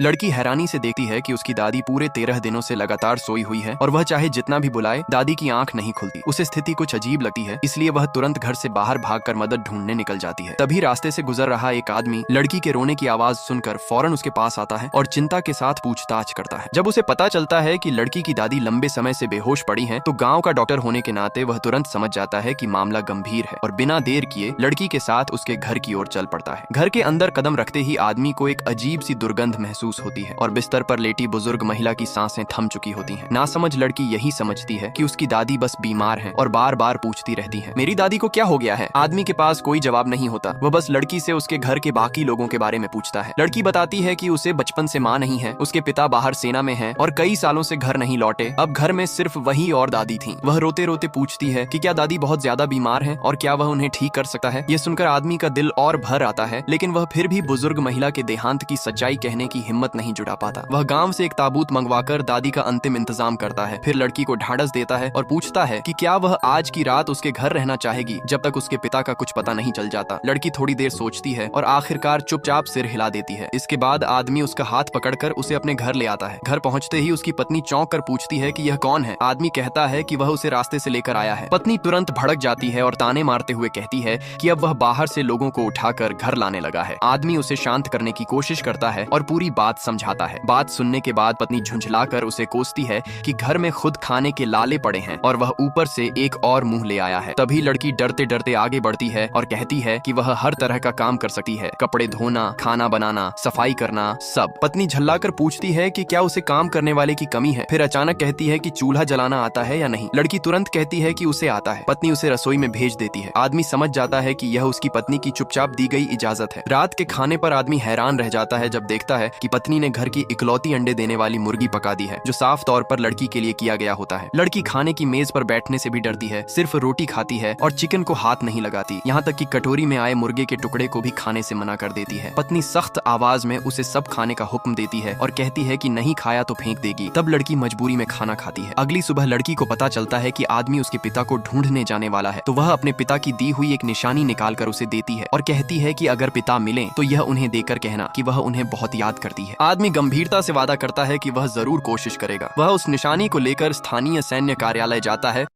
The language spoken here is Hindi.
लड़की हैरानी से देखती है कि उसकी दादी पूरे 13 दिनों से लगातार सोई हुई है और वह चाहे जितना भी बुलाए दादी की आंख नहीं खुलती। उसे स्थिति कुछ अजीब लगती है, इसलिए वह तुरंत घर से बाहर भागकर मदद ढूंढने निकल जाती है। तभी रास्ते से गुजर रहा एक आदमी लड़की के रोने की आवाज सुनकर फौरन उसके पास आता है और चिंता के साथ पूछताछ करता है। जब उसे पता चलता है कि लड़की की दादी लंबे समय से बेहोश पड़ी है, तो गाँव का डॉक्टर होने के नाते वह तुरंत समझ जाता है कि मामला गंभीर है और बिना देर किए लड़की के साथ उसके घर की ओर चल पड़ता है। घर के अंदर कदम रखते ही आदमी को एक अजीब सी दुर्गंध महसूस होती है और बिस्तर पर लेटी बुजुर्ग महिला की सांसें थम चुकी होती हैं। नासमझ लड़की यही समझती है कि उसकी दादी बस बीमार हैं और बार बार पूछती रहती है, मेरी दादी को क्या हो गया है। आदमी के पास कोई जवाब नहीं होता, वह बस लड़की से उसके घर के बाकी लोगों के बारे में पूछता है। लड़की बताती है कि उसे बचपन से माँ नहीं है, उसके पिता बाहर सेना में हैं और कई सालों से घर नहीं लौटे। अब घर में सिर्फ वही और दादी थी। वह रोते रोते पूछती है कि क्या दादी बहुत ज्यादा बीमार है और क्या वह उन्हें ठीक कर सकता है। यह सुनकर आदमी का दिल और भर आता है, लेकिन वह फिर भी बुजुर्ग महिला के देहांत की सच्चाई कहने की हिम्मत नहीं जुटा पाता। वह गांव से एक ताबूत मंगवाकर दादी का अंतिम इंतजाम करता है, फिर लड़की को ढांढस देता है और पूछता है कि क्या वह आज की रात उसके घर रहना चाहेगी जब तक उसके पिता का कुछ पता नहीं चल जाता। लड़की थोड़ी देर सोचती है और आखिरकार चुपचाप सिर हिला देती है। इसके बाद आदमी उसका हाथ पकड़कर उसे अपने घर ले आता है। घर पहुंचते ही उसकी पत्नी चौंक कर पूछती है कि यह कौन है। आदमी कहता है कि वह उसे रास्ते से लेकर आया है। पत्नी तुरंत भड़क जाती है और ताने मारते हुए कहती है कि अब वह बाहर से लोगों को उठाकर घर लाने लगा है। आदमी उसे शांत करने की कोशिश करता है और पूरी बात समझाता है। बात सुनने के बाद पत्नी झुंझलाकर उसे कोसती है कि घर में खुद खाने के लाले पड़े हैं और वह ऊपर से एक और मुंह ले आया है। तभी लड़की डरते डरते आगे बढ़ती है और कहती है कि वह हर तरह का काम कर सकती है, कपड़े धोना, खाना बनाना, सफाई करना, सब। पत्नी झल्लाकर पूछती है कि क्या उसे काम करने वाले की कमी है। फिर अचानक कहती है कि चूल्हा जलाना आता है या नहीं। लड़की तुरंत कहती है कि उसे आता है। पत्नी उसे रसोई में भेज देती है। आदमी समझ जाता है कि यह उसकी पत्नी की चुपचाप दी गई इजाजत है। रात के खाने पर आदमी हैरान रह जाता है जब देखता है कि पत्नी ने घर की इकलौती अंडे देने वाली मुर्गी पका दी है, जो साफ तौर पर लड़की के लिए किया गया होता है। लड़की खाने की मेज पर बैठने से भी डरती है, सिर्फ रोटी खाती है और चिकन को हाथ नहीं लगाती। यहाँ तक कि कटोरी में आए मुर्गे के टुकड़े को भी खाने से मना कर देती है। पत्नी सख्त आवाज में उसे सब खाने का हुक्म देती है और कहती है कि नहीं खाया तो फेंक देगी। तब लड़की मजबूरी में खाना खाती है। अगली सुबह लड़की को पता चलता है कि आदमी उसके पिता को ढूंढने जाने वाला है, तो वह अपने पिता की दी हुई एक निशानी निकालकर उसे देती है और कहती है कि अगर पिता मिले तो यह उन्हें देकर कहना कि वह उन्हें बहुत याद करती है। आदमी गंभीरता से वादा करता है कि वह जरूर कोशिश करेगा। वह उस निशानी को लेकर स्थानीय सैन्य कार्यालय जाता है